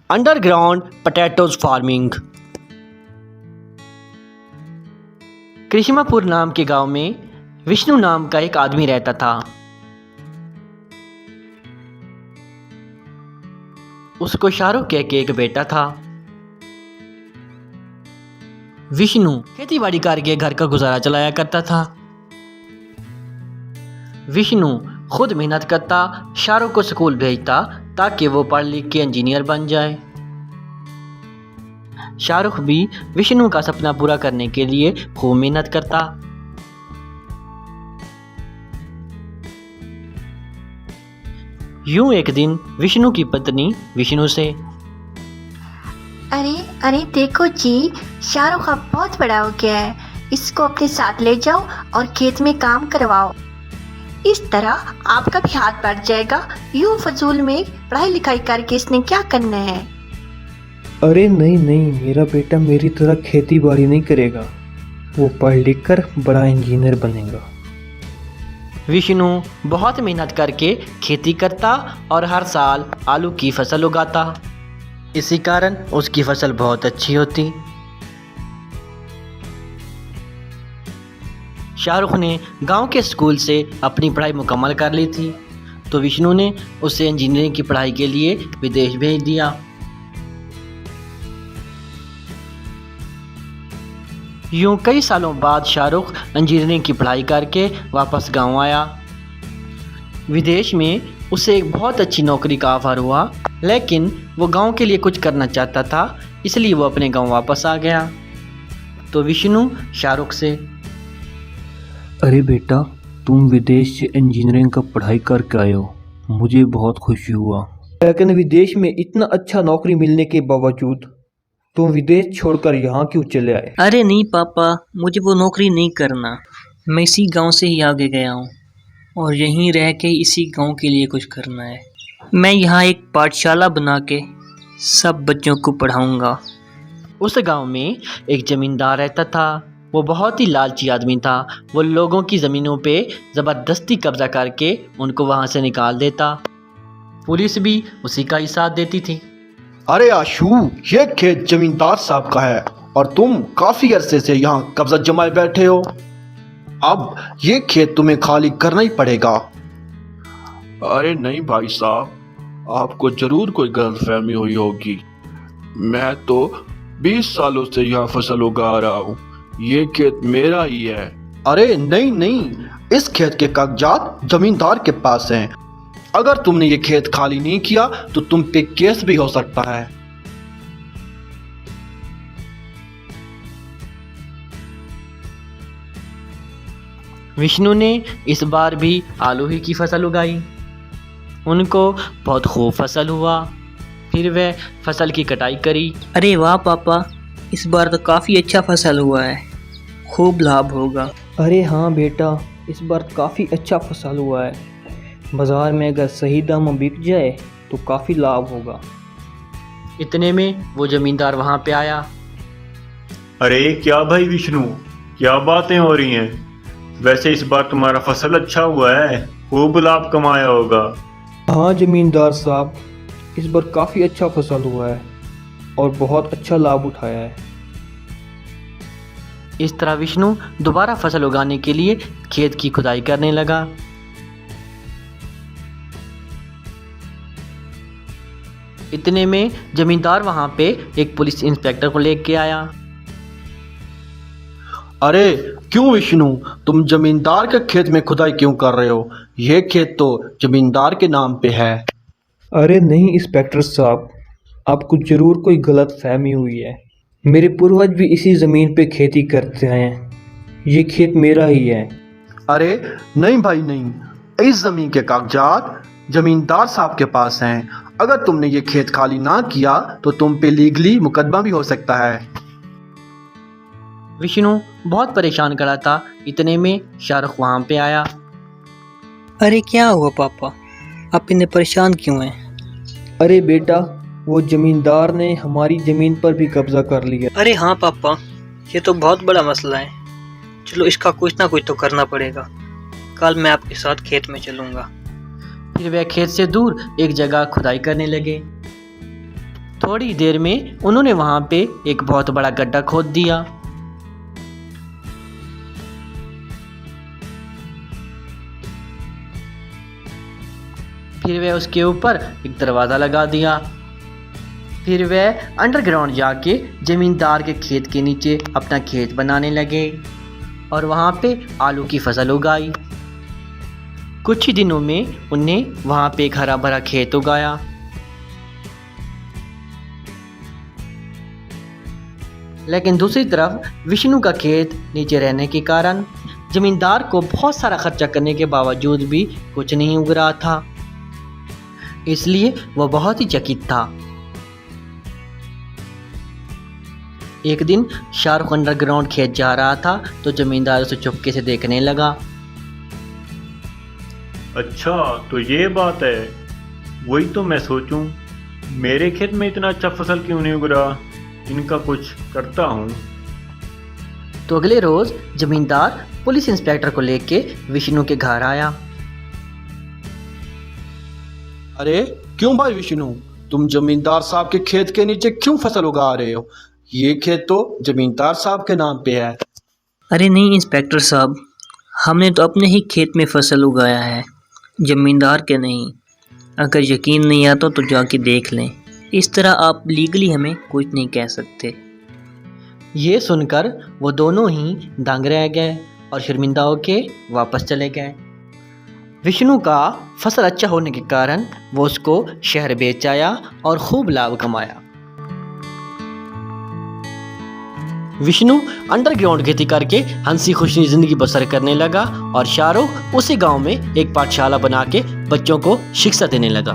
Underground potatoes farming. Krishnapur नाम के गांव में विष्णु नाम का एक आदमी रहता था। उसको शाहरुख कह के एक बेटा था। विष्णु खेतीबाड़ी करके घर का गुजारा चलाया करता था। विष्णु खुद मेहनत करता, शाहरुख को स्कूल भेजता ताकि वो पढ़ लिख के इंजीनियर बन जाए। शाहरुख भी विष्णु का सपना पूरा करने के लिए खूब मेहनत करता। यूं एक दिन विष्णु की पत्नी विष्णु से, अरे अरे देखो जी, शाहरुख अब बहुत बड़ा हो गया है, इसको अपने साथ ले जाओ और खेत में काम करवाओ। इस तरह आपका भी हाथ बढ़ जाएगा। यूं फजूल में पढ़ाई लिखाई करके इसने क्या करना है। अरे नहीं नहीं, मेरा बेटा मेरी तरह खेती बाड़ी नहीं करेगा, वो पढ़ लिख कर बड़ा इंजीनियर बनेगा। विष्णु बहुत मेहनत करके खेती करता और हर साल आलू की फसल उगाता। इसी कारण उसकी फसल बहुत अच्छी होती। शाहरुख ने गांव के स्कूल से अपनी पढ़ाई मुकम्मल कर ली थी, तो विष्णु ने उसे इंजीनियरिंग की पढ़ाई के लिए विदेश भेज दिया। यूं कई सालों बाद शाहरुख इंजीनियरिंग की पढ़ाई करके वापस गांव आया। विदेश में उसे एक बहुत अच्छी नौकरी का ऑफर हुआ, लेकिन वो गांव के लिए कुछ करना चाहता था, इसलिए वो अपने गांव वापस आ गया। तो विष्णु शाहरुख से, अरे बेटा, तुम विदेश से इंजीनियरिंग का पढ़ाई करके आए हो, मुझे बहुत खुशी हुआ। लेकिन विदेश में इतना अच्छा नौकरी मिलने के बावजूद तुम विदेश छोड़कर यहाँ क्यों चले आए? अरे नहीं पापा, मुझे वो नौकरी नहीं करना। मैं इसी गांव से ही आगे गया हूँ और यहीं रह के इसी गांव के लिए कुछ करना है। मैं यहाँ एक पाठशाला बना के सब बच्चों को पढ़ाऊँगा। उस गांव में एक जमींदार रहता था। वो बहुत ही लालची आदमी था। वो लोगों की ज़मीनों पे ज़बरदस्ती कब्जा करके उनको वहाँ से निकाल देता। पुलिस भी उसी का ही साथ देती थी। अरे आशू, ये खेत जमींदार साहब का है और तुम काफी अरसे से यहाँ कब्जा जमाए बैठे हो। अब ये खेत तुम्हें खाली करना ही पड़ेगा। अरे नहीं भाई साहब, आपको जरूर कोई गलतफहमी हुई होगी। मैं तो 20 सालों से यहाँ फसल उगा रहा हूँ, ये खेत मेरा ही है। अरे नहीं नहीं, इस खेत के कागजात जमींदार के पास हैं। अगर तुमने ये खेत खाली नहीं किया तो तुम पे केस भी हो सकता है। विष्णु ने इस बार भी आलू ही की फसल उगाई। उनको बहुत खूब फसल हुआ। फिर वह फसल की कटाई करी। अरे वाह पापा, इस बार तो काफ़ी अच्छा फसल हुआ है, खूब लाभ होगा। अरे हाँ बेटा, इस बार काफ़ी अच्छा फसल हुआ है, बाज़ार में अगर सही दाम में बिक जाए तो काफ़ी लाभ होगा। इतने में वो जमींदार वहाँ पे आया। अरे क्या भाई विष्णु, क्या बातें हो रही हैं? वैसे इस बार तुम्हारा फसल अच्छा हुआ है, खूब लाभ कमाया होगा। हाँ जमींदार साहब, इस बार काफ़ी अच्छा फसल हुआ है और बहुत अच्छा लाभ उठाया है। इस तरह विष्णु दोबारा फसल उगाने के लिए खेत की खुदाई करने लगा। इतने में जमींदार वहां पे एक पुलिस इंस्पेक्टर को लेके आया। अरे क्यों विष्णु, तुम जमींदार के खेत में खुदाई क्यों कर रहे हो? ये खेत तो जमींदार के नाम पे है। अरे नहीं इंस्पेक्टर साहब, आपको ज़रूर कोई गलत फहमी हुई है। मेरे पूर्वज भी इसी ज़मीन पे खेती करते हैं, ये खेत मेरा ही है। अरे नहीं भाई नहीं, इस जमीन के कागजात जमींदार साहब के पास हैं। अगर तुमने ये खेत खाली ना किया तो तुम पे लीगली मुकदमा भी हो सकता है। विष्णु बहुत परेशान खड़ा था। इतने में शाहरुख वहां पे आया। अरे क्या हुआ पापा, आप इतने परेशान क्यों हैं? अरे बेटा, वो जमींदार ने हमारी ज़मीन पर भी कब्जा कर लिया। अरे हाँ पापा, ये तो बहुत बड़ा मसला है। चलो इसका कुछ ना कुछ तो करना पड़ेगा। कल मैं आपके साथ खेत में चलूँगा। फिर वह खेत से दूर एक जगह खुदाई करने लगे। थोड़ी देर में उन्होंने वहां पे एक बहुत बड़ा गड्ढा खोद दिया। फिर वह उसके ऊपर एक दरवाज़ा लगा दिया। फिर वह अंडरग्राउंड जाके जमींदार के खेत के नीचे अपना खेत बनाने लगे और वहाँ पे आलू की फसल उगाई। कुछ ही दिनों में उन्हें वहाँ पे एक हरा भरा खेत उगाया। लेकिन दूसरी तरफ विष्णु का खेत नीचे रहने के कारण जमींदार को बहुत सारा खर्चा करने के बावजूद भी कुछ नहीं उग रहा था, इसलिए वह बहुत ही चकित था। एक दिन शाहरुख अंडरग्राउंड खेत जा रहा था तो जमींदार उसे चुपके से देखने लगा। अच्छा तो ये बात है, वही तो मैं सोचूं मेरे खेत में इतना अच्छा फसल क्यों नहीं उग रहा, इनका कुछ करता हूँ। तो अगले रोज जमींदार पुलिस इंस्पेक्टर को लेके विष्णु के घर आया। अरे क्यों भाई विष्णु, तुम जमींदार साहब के खेत के नीचे क्यों फसल उगा रहे हो? ये खेत तो जमींदार साहब के नाम पे है। अरे नहीं इंस्पेक्टर साहब, हमने तो अपने ही खेत में फसल उगाया है, जमींदार के नहीं। अगर यकीन नहीं आता तो जाके देख लें। इस तरह आप लीगली हमें कुछ नहीं कह सकते। ये सुनकर वो दोनों ही दंग रह गए और शर्मिंदा होके वापस चले गए। विष्णु का फसल अच्छा होने के कारण वो उसको शहर बेच आया और खूब लाभ कमाया। विष्णु अंडरग्राउंड खेती करके हंसी खुशी जिंदगी बसर करने लगा और शाहरुख उसी गांव में एक पाठशाला बना के बच्चों को शिक्षा देने लगा।